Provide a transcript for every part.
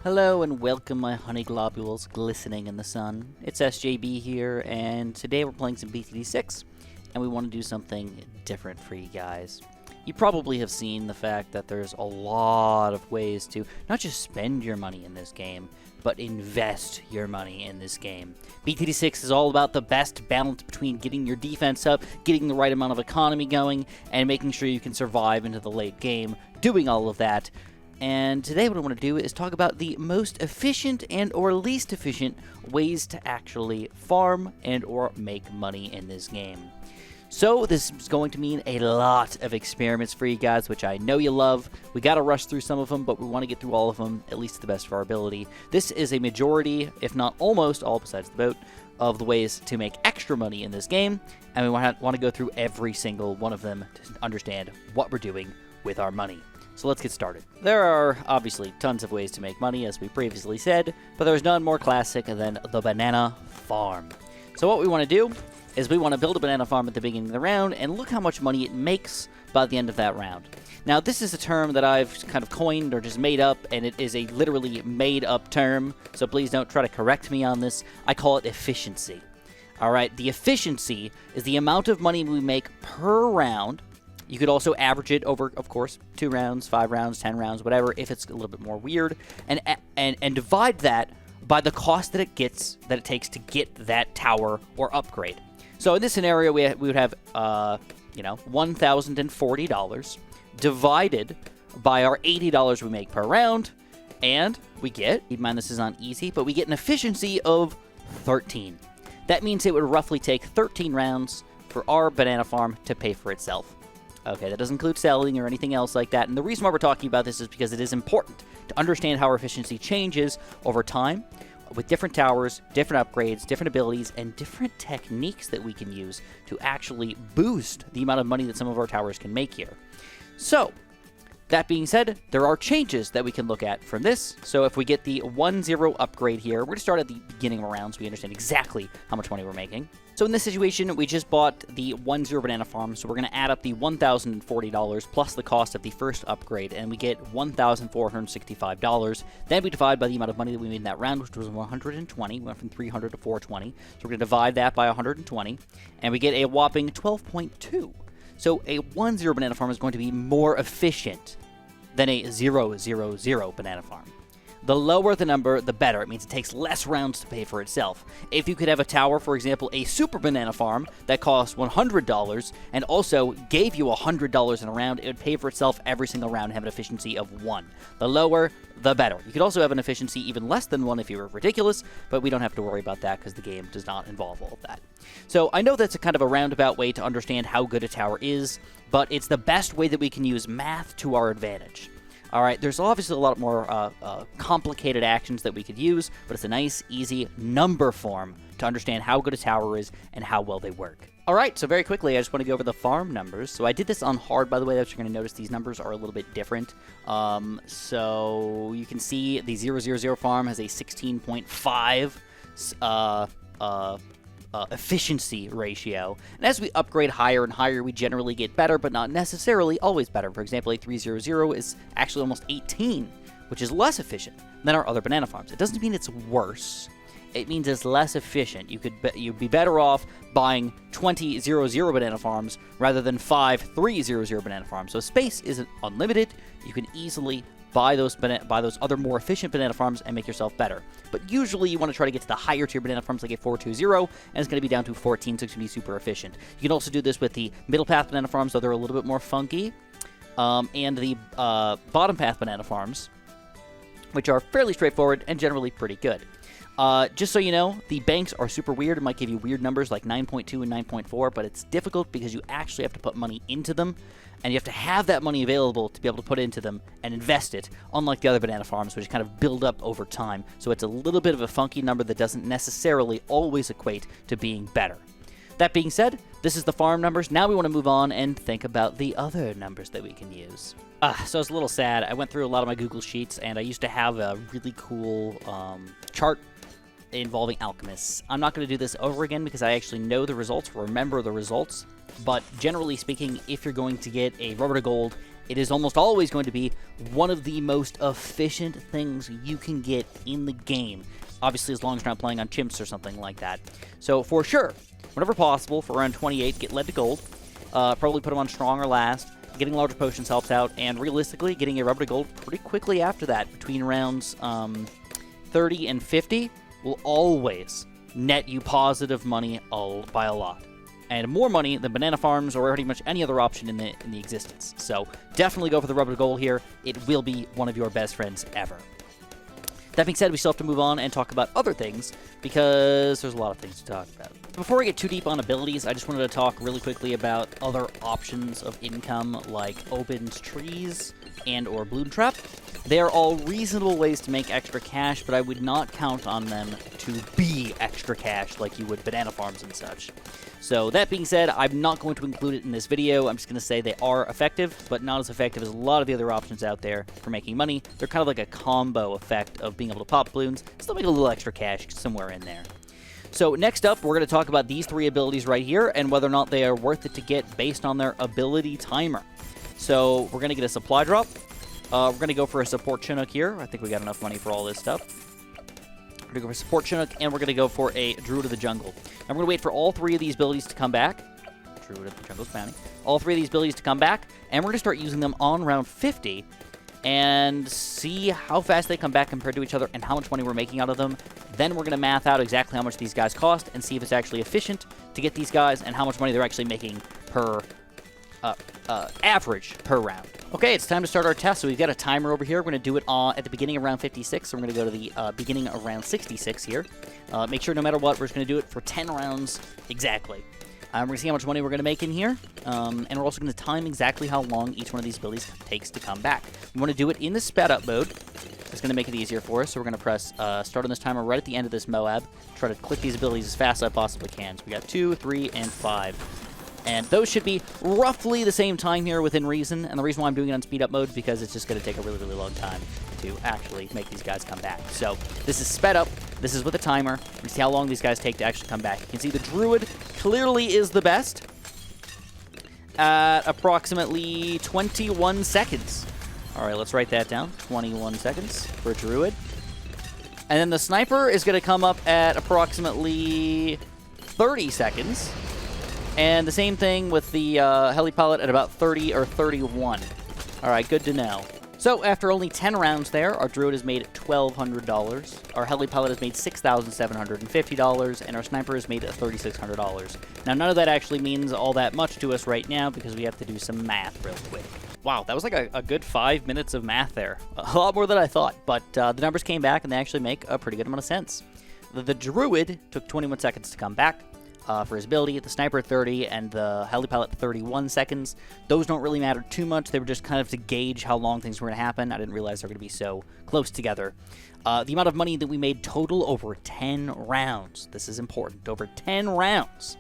Hello and welcome, my honey globules glistening in the sun. It's SJB here, and today we're playing some BTD6, and we want to do something different for you guys. You probably have seen the fact that there's a lot of ways to not just spend your money in this game, but invest your money in this game. BTD6 is all about the best balance between getting your defense up, getting the right amount of economy going, and making sure you can survive into the late game, doing all of that. And today what I want to do is talk about the most efficient and or least efficient ways to actually farm and or make money in this game. So this is going to mean a lot of experiments for you guys, which I know you love. We got to rush through some of them, but we want to get through all of them, at least to the best of our ability. This is a majority, if not almost all besides the boat, of the ways to make extra money in this game. And we want to go through every single one of them to understand what we're doing with our money. So let's get started. There are obviously tons of ways to make money, as we previously said, but there's none more classic than the banana farm. So what we want to do is we want to build a banana farm at the beginning of the round and look how much money it makes by the end of that round. Now, this is a term that I've kind of coined or just made up, and it is a literally made-up term, so please don't try to correct me on this. I call it efficiency. All right, the efficiency is the amount of money we make per round. You could also average it over, of course, 2 rounds, 5 rounds, 10 rounds, whatever, if it's a little bit more weird, and divide that by the cost that it takes to get that tower or upgrade. So in this scenario, we would have, $1,040 divided by our $80 we make per round, and we get, keep in mind this is on easy, but we get an efficiency of 13. That means it would roughly take 13 rounds for our banana farm to pay for itself. Okay, that doesn't include selling or anything else like that. And the reason why we're talking about this is because it is important to understand how our efficiency changes over time with different towers, different upgrades, different abilities, and different techniques that we can use to actually boost the amount of money that some of our towers can make here. So, that being said, there are changes that we can look at from this. So if we get the 1-0 upgrade here, we're going to start at the beginning of a round so we understand exactly how much money we're making. So in this situation, we just bought the 1-0 banana farm, so we're going to add up the $1,040 plus the cost of the first upgrade, and we get $1,465. Then we divide by the amount of money that we made in that round, which was 120. We went from 300 to 420. So we're going to divide that by 120, and we get a whopping 12.2. So a 1-0 banana farm is going to be more efficient than a 0-0-0 banana farm. The lower the number, the better. It means it takes less rounds to pay for itself. If you could have a tower, for example, a super banana farm that costs $100 and also gave you $100 in a round, it would pay for itself every single round and have an efficiency of 1. The lower, the better. You could also have an efficiency even less than 1 if you were ridiculous, but we don't have to worry about that because the game does not involve all of that. So I know that's a kind of a roundabout way to understand how good a tower is, but it's the best way that we can use math to our advantage. All right, there's obviously a lot more complicated actions that we could use, but it's a nice, easy number form to understand how good a tower is and how well they work. All right, so very quickly, I just want to go over the farm numbers. So I did this on hard, by the way. That you're going to notice these numbers are a little bit different. So you can see the 0-0-0 farm has a 16.5 efficiency ratio. And as we upgrade higher and higher, we generally get better, but not necessarily always better. For example, a 3-0-0 is actually almost 18, which is less efficient than our other banana farms. It doesn't mean it's worse. It means it's less efficient. You'd be better off buying 20 0-0 banana farms rather than 5 3-0-0 banana farms. So space isn't unlimited. You can easily buy those other more efficient banana farms and make yourself better. But usually you want to try to get to the higher tier banana farms like a 4-2-0, and it's going to be down to 14, so it's going to be super efficient. You can also do this with the middle path banana farms, though they're a little bit more funky, and the bottom path banana farms, which are fairly straightforward and generally pretty good. Just so you know, the banks are super weird. It might give you weird numbers like 9.2 and 9.4, but it's difficult because you actually have to put money into them, and you have to have that money available to be able to put into them and invest it, unlike the other banana farms, which kind of build up over time. So it's a little bit of a funky number that doesn't necessarily always equate to being better. That being said, this is the farm numbers. Now we want to move on and think about the other numbers that we can use. So it's a little sad. I went through a lot of my Google Sheets, and I used to have a really cool chart involving Alchemists. I'm not going to do this over again because I actually know the results, remember the results, but generally speaking, if you're going to get a rubber to gold it is almost always going to be one of the most efficient things you can get in the game. Obviously, as long as you're not playing on chimps or something like that. So, for sure, whenever possible, for around 28, get led to gold. Probably put them on strong or last. Getting larger potions helps out, and realistically, getting a rubber to gold pretty quickly after that, between rounds 30 and 50, will always net you positive money by a lot. And more money than banana farms or pretty much any other option in the existence. So definitely go for the rubber to gold here. It will be one of your best friends ever. That being said, we still have to move on and talk about other things, because there's a lot of things to talk about. Before we get too deep on abilities, I just wanted to talk really quickly about other options of income, like Oben's Trees and or Bloon Trap. They are all reasonable ways to make extra cash, but I would not count on them to be extra cash like you would banana farms and such. So that being said, I'm not going to include it in this video. I'm just going to say they are effective, but not as effective as a lot of the other options out there for making money. They're kind of like a combo effect of being able to pop balloons, still make a little extra cash somewhere in there. So next up, we're going to talk about these 3 abilities right here and whether or not they are worth it to get based on their ability timer. So we're going to get a supply drop. We're going to go for a support Chinook here. I think we got enough money for all this stuff. We're going to go for support Chinook, and we're going to go for a Druid of the Jungle. And we're going to wait for all 3 of these abilities to come back. Druid of the Jungle's bounty. All 3 of these abilities to come back, and we're going to start using them on round 50 and see how fast they come back compared to each other and how much money we're making out of them. Then we're going to math out exactly how much these guys cost and see if it's actually efficient to get these guys and how much money they're actually making per average per round. Okay, it's time to start our test. So we've got a timer over here. We're going to do it at the beginning of round 56. So we're going to go to the beginning of round 66 here. Make sure no matter what, we're just going to do it for 10 rounds exactly. We're going to see how much money we're going to make in here. And we're also going to time exactly how long each one of these abilities takes to come back. We want to do it in the sped up mode. It's going to make it easier for us. So we're going to press start on this timer right at the end of this Moab. Try to click these abilities as fast as I possibly can. So we got 2, 3, and 5. And those should be roughly the same time here within reason. And the reason why I'm doing it on speed up mode is because it's just going to take a really, really long time to actually make these guys come back. So this is sped up. This is with a timer. You see how long these guys take to actually come back. You can see the Druid clearly is the best at approximately 21 seconds. All right, let's write that down. 21 seconds for Druid. And then the Sniper is going to come up at approximately 30 seconds. And the same thing with the Heli-Pilot at about 30 or 31. All right, good to know. So after only 10 rounds there, our Druid has made $1,200. Our Heli-Pilot has made $6,750. And our Sniper has made $3,600. Now, none of that actually means all that much to us right now because we have to do some math real quick. Wow, that was like a good 5 minutes of math there. A lot more than I thought. But the numbers came back, and they actually make a pretty good amount of sense. The Druid took 21 seconds to come back. For his ability, the Sniper 30 and the Heli-Pilot 31 seconds. Those don't really matter too much. They were just kind of to gauge how long things were going to happen. I didn't realize they were going to be so close together. The amount of money that we made total over 10 rounds, this is important, over 10 rounds,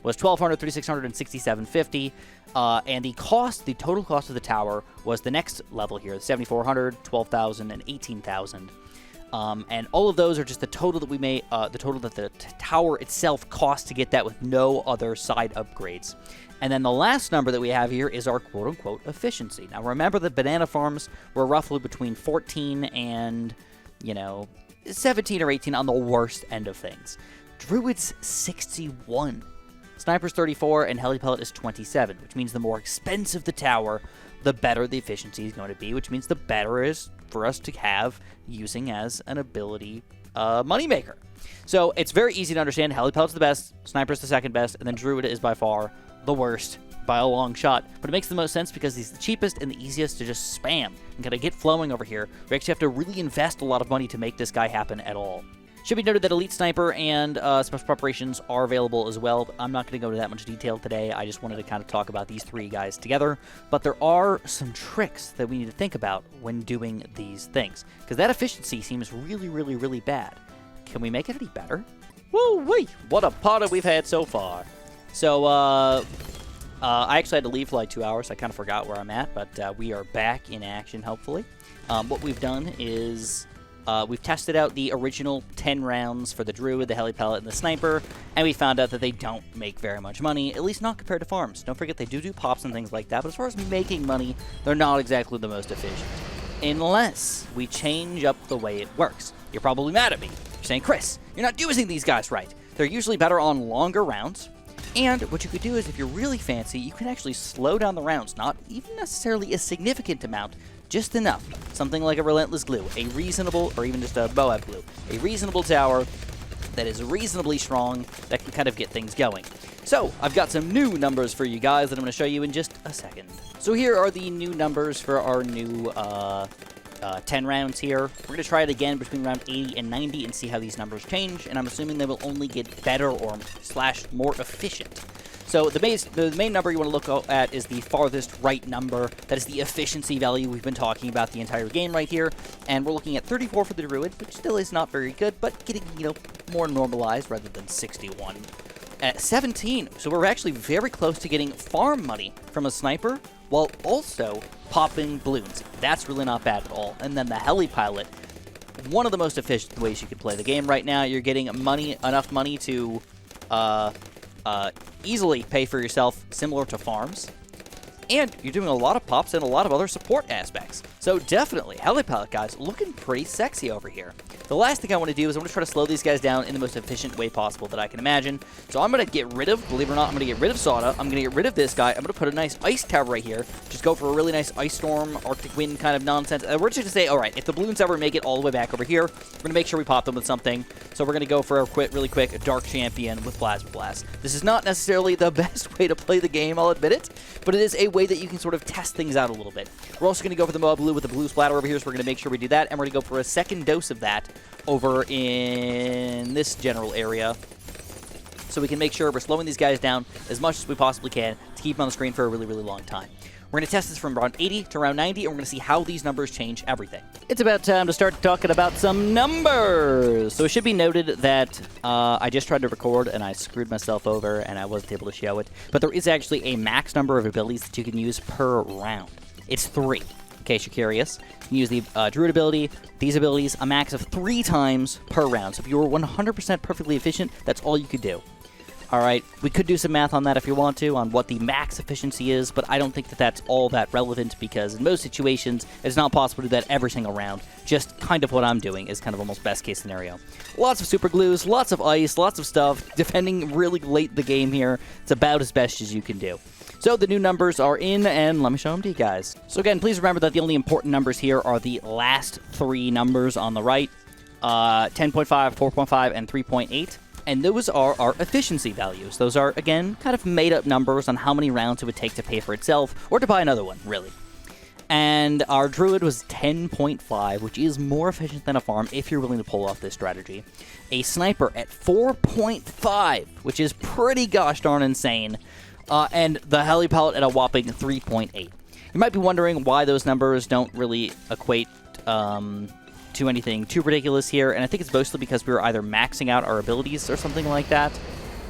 was $1,200, $3,600, and $6,750. And the total cost of the tower was the next level here, $7,400, $12,000, and $18,000. And all of those are just the total that we made, the total that the tower itself cost to get that with no other side upgrades. And then the last number that we have here is our quote-unquote efficiency. Now remember that banana farms were roughly between 14 and, 17 or 18 on the worst end of things. Druid's 61. Sniper's 34 and Heli-Pilot is 27, which means the more expensive the tower, the better the efficiency is going to be, which means the better it is for us to have using as an ability moneymaker. So it's very easy to understand. Heli-Pilot's the best, Sniper's the second best, and then Druid is by far the worst by a long shot. But it makes the most sense because he's the cheapest and the easiest to just spam and kind of get flowing over here. We actually have to really invest a lot of money to make this guy happen at all. Should be noted that Elite Sniper and Special Preparations are available as well. But I'm not going to go into that much detail today. I just wanted to kind of talk about these 3 guys together. But there are some tricks that we need to think about when doing these things. Because that efficiency seems really, really, really bad. Can we make it any better? Woo-wee! What a party we've had so far. So, I actually had to leave for like 2 hours. I kind of forgot where I'm at. But we are back in action, hopefully. What we've done is we've tested out the original 10 rounds for the Druid, the Heli Pellet, and the Sniper, and we found out that they don't make very much money, at least not compared to farms. Don't forget, they do pops and things like that, but as far as making money, they're not exactly the most efficient. Unless we change up the way it works. You're probably mad at me. You're saying, Chris, you're not using these guys right. They're usually better on longer rounds. And what you could do is, if you're really fancy, you can actually slow down the rounds, not even necessarily a significant amount, just enough. Something like a Relentless Glue, a reasonable, or even just a Moab Glue, a reasonable tower that is reasonably strong that can kind of get things going. So, I've got some new numbers for you guys that I'm going to show you in just a second. So here are the new numbers for our new 10 rounds here. We're going to try it again between round 80 and 90 and see how these numbers change, and I'm assuming they will only get better or / more efficient. So the main number you want to look at is the farthest right number. That is the efficiency value we've been talking about the entire game right here, and we're looking at 34 for the Druid, which still is not very good, but getting, more normalized rather than 61. At 17, so we're actually very close to getting farm money from a Sniper, while also popping balloons. That's really not bad at all. And then the Heli Pilot, one of the most efficient ways you can play the game right now. You're getting enough money to easily pay for yourself, similar to farms. And you're doing a lot of pops and a lot of other support aspects. So definitely, Heli Pilot guys, looking pretty sexy over here. The last thing I want to do is I want to try to slow these guys down in the most efficient way possible that I can imagine. So I'm going to get rid of, believe it or not, I'm going to get rid of Sada. I'm going to get rid of this guy. I'm going to put a nice ice tower right here. Just go for a really nice ice storm, Arctic wind kind of nonsense. We're just going to say, all right, if the balloons ever make it all the way back over here, we're going to make sure we pop them with something. So we're going to go for a really quick Dark Champion with Plasma Blast. This is not necessarily the best way to play the game, I'll admit it, but it is a way that you can sort of test things out a little bit. We're also going to go for the Moab Blue with the blue splatter over here, so we're going to make sure we do that, and we're going to go for a second dose of that over in this general area, so we can make sure we're slowing these guys down as much as we possibly can to keep them on the screen for a really, really long time. We're going to test this from round 80 to round 90, and we're going to see how these numbers change everything. It's about time to start talking about some numbers! So it should be noted that I just tried to record, and I screwed myself over, and I wasn't able to show it. But there is actually a max number of abilities that you can use per round. It's 3, in case you're curious. You can use the Druid ability, these abilities, a max of 3 times per round. So if you were 100% perfectly efficient, that's all you could do. Alright, we could do some math on that if you want to, on what the max efficiency is, but I don't think that that's all that relevant, because in most situations, it's not possible to do that every single round. Just kind of what I'm doing is kind of almost best case scenario. Lots of super glues, lots of ice, lots of stuff, defending really late in the game here. It's about as best as you can do. So the new numbers are in, and let me show them to you guys. So again, please remember that the only important numbers here are the last 3 numbers on the right, 10.5, 4.5, and 3.8. And those are our efficiency values. Those are, again, kind of made-up numbers on how many rounds it would take to pay for itself, or to buy another one, really. And our Druid was 10.5, which is more efficient than a farm if you're willing to pull off this strategy. A Sniper at 4.5, which is pretty gosh darn insane. And the Heli Pellet at a whopping 3.8. You might be wondering why those numbers don't really equate to anything too ridiculous here, and I think it's mostly because we were either maxing out our abilities or something like that.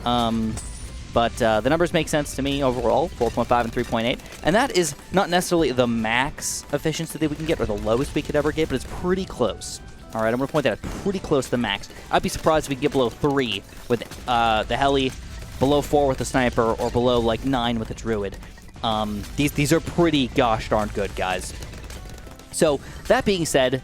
But the numbers make sense to me overall, 4.5 and 3.8, and that is not necessarily the max efficiency that we can get or the lowest we could ever get, but it's pretty close. All right, I'm going to point that out, pretty close to the max. I'd be surprised if we could get below 3 with the Heli, below 4 with the Sniper, or below like 9 with the Druid. These are pretty gosh darn good, guys. So that being said,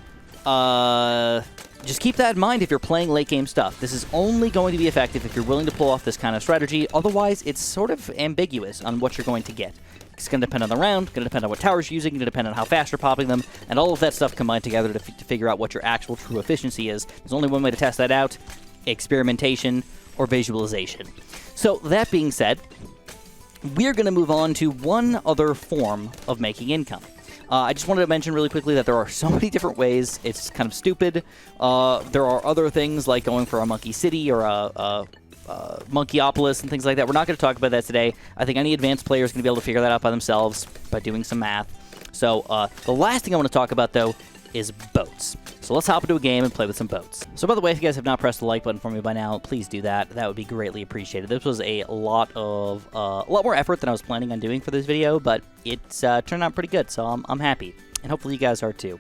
just keep that in mind if you're playing late game stuff. This is only going to be effective if you're willing to pull off this kind of strategy. Otherwise, it's sort of ambiguous on what you're going to get. It's going to depend on the round, going to depend on what towers you're using, going to depend on how fast you're popping them, and all of that stuff combined together to figure out what your actual true efficiency is. There's only one way to test that out: experimentation or visualization. So that being said, we're going to move on to one other form of making income. I just wanted to mention really quickly that there are so many different ways. It's kind of stupid. There are other things like going for a Monkey City or a Monkeyopolis and things like that. We're not going to talk about that today. I think any advanced player is going to be able to figure that out by themselves by doing some math. So the last thing I want to talk about, though, is boats. So let's hop into a game and play with some boats. So by the way, if you guys have not pressed the like button for me by now, please do that. That would be greatly appreciated. This was a lot more effort than I was planning on doing for this video, but it's turned out pretty good, so I'm happy. And hopefully you guys are too.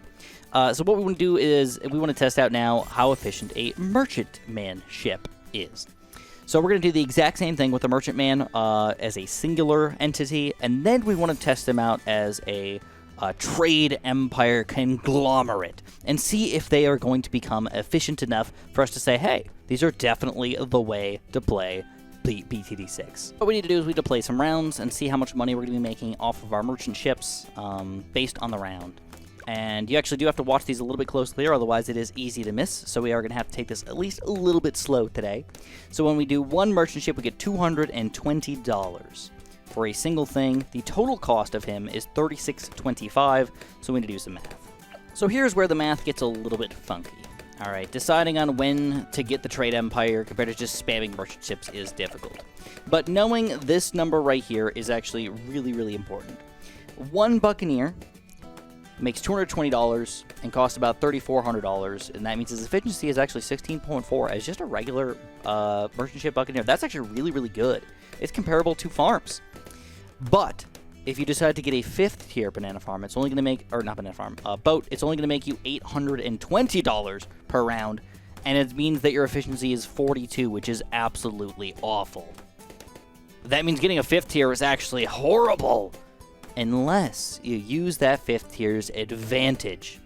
So what we want to do is we want to test out now how efficient a merchantman ship is. So we're going to do the exact same thing with the merchantman as a singular entity, and then we want to test them out as a trade empire conglomerate and see if they are going to become efficient enough for us to say, hey, these are definitely the way to play BTD6. What we need to do is we need to play some rounds and see how much money we're going to be making off of our merchant ships based on the round. And you actually do have to watch these a little bit closely, or otherwise it is easy to miss. So we are going to have to take this at least a little bit slow today. So when we do one merchant ship, we get $220 for a single thing. The total cost of him is $36.25. So we need to do some math. So here's where the math gets a little bit funky. All right, deciding on when to get the trade empire compared to just spamming merchant ships is difficult. But knowing this number right here is actually really, really important. One Buccaneer makes $220 and costs about $3,400, and that means his efficiency is actually 16.4 as just a regular merchant ship Buccaneer. That's actually really, really good. It's comparable to farms. But if you decide to get a 5th tier banana farm, it's only going to make, or not banana farm, boat, it's only going to make you $820 per round, and it means that your efficiency is 42, which is absolutely awful. That means getting a 5th tier is actually horrible, unless you use that 5th tier's advantage.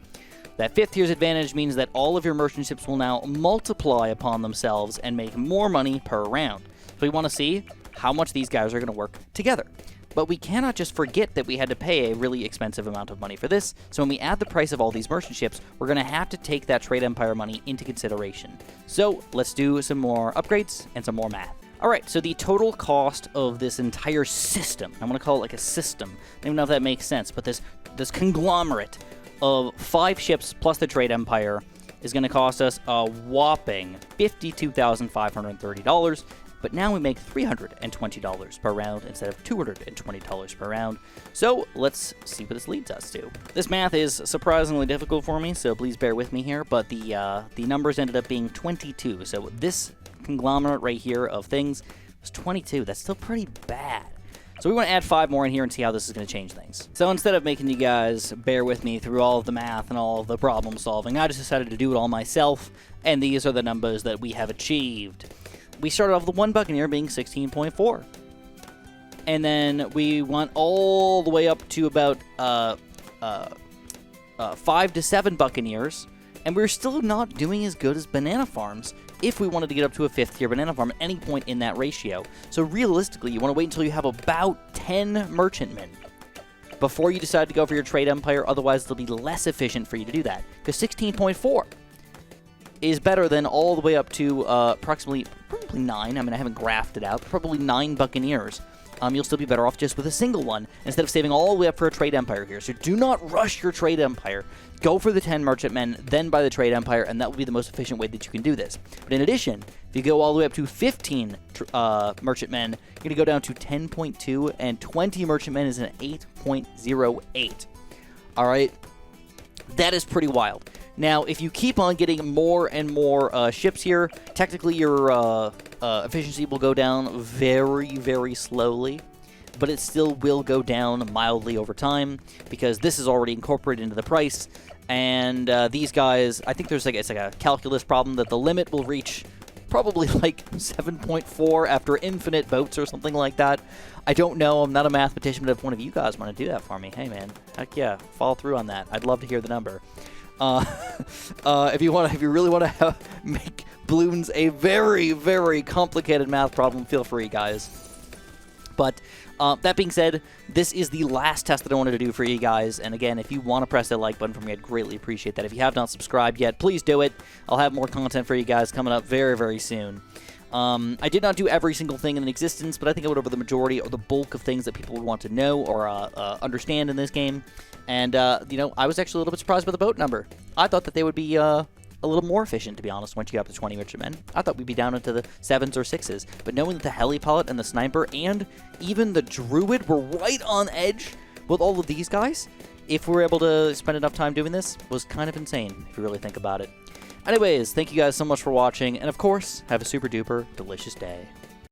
That 5th tier's advantage means that all of your merchant ships will now multiply upon themselves and make more money per round. So we want to see how much these guys are going to work together. But we cannot just forget that we had to pay a really expensive amount of money for this, so when we add the price of all these merchant ships, we're going to have to take that trade empire money into consideration. So let's do some more upgrades and some more math. Alright, so the total cost of this entire system, I'm going to call it like a system, I don't even know if that makes sense, but this conglomerate of 5 ships plus the trade empire is going to cost us a whopping $52,530, but now we make $320 per round instead of $220 per round. So let's see what this leads us to. This math is surprisingly difficult for me, so please bear with me here, but the numbers ended up being 22, so this conglomerate right here of things was 22. That's still pretty bad. So we want to add 5 more in here and see how this is going to change things. So instead of making you guys bear with me through all of the math and all of the problem solving, I just decided to do it all myself, and these are the numbers that we have achieved. We started off with one Buccaneer being 16.4. And then we went all the way up to about 5 to 7 Buccaneers, and we're still not doing as good as banana farms if we wanted to get up to a 5th tier banana farm at any point in that ratio. So realistically, you want to wait until you have about 10 merchantmen before you decide to go for your trade empire, otherwise it'll be less efficient for you to do that. Because 16.4 is better than all the way up to probably 9. I mean, I haven't graphed it out, but probably 9 Buccaneers. You'll still be better off just with a single one instead of saving all the way up for a trade empire here. So do not rush your trade empire. Go for the 10 merchantmen, then buy the trade empire, and that will be the most efficient way that you can do this. But in addition, if you go all the way up to 15 merchantmen, you're going to go down to 10.2, and 20 merchantmen is an 8.08. All right? That is pretty wild. Now, if you keep on getting more and more ships here, technically your efficiency will go down very, very slowly, but it still will go down mildly over time because this is already incorporated into the price. And these guys, I think there's it's like a calculus problem that the limit will reach probably like 7.4 after infinite boats or something like that. I don't know. I'm not a mathematician, but if one of you guys want to do that for me, hey man, heck yeah, follow through on that. I'd love to hear the number. If you really want to make Bloons a very, very complicated math problem, feel free, guys. But that being said, this is the last test that I wanted to do for you guys. And again, if you want to press that like button for me, I'd greatly appreciate that. If you have not subscribed yet, please do it. I'll have more content for you guys coming up very, very soon. I did not do every single thing in existence, but I think I went over the majority or the bulk of things that people would want to know or understand in this game. And, you know, I was actually a little bit surprised by the boat number. I thought that they would be a little more efficient, to be honest, once you got up to 20 merchantmen. I thought we'd be down into the 7s or 6s. But knowing that the heli-pilot and the sniper and even the druid were right on edge with all of these guys, if we were able to spend enough time doing this, was kind of insane, if you really think about it. Anyways, thank you guys so much for watching, and of course, have a super duper delicious day.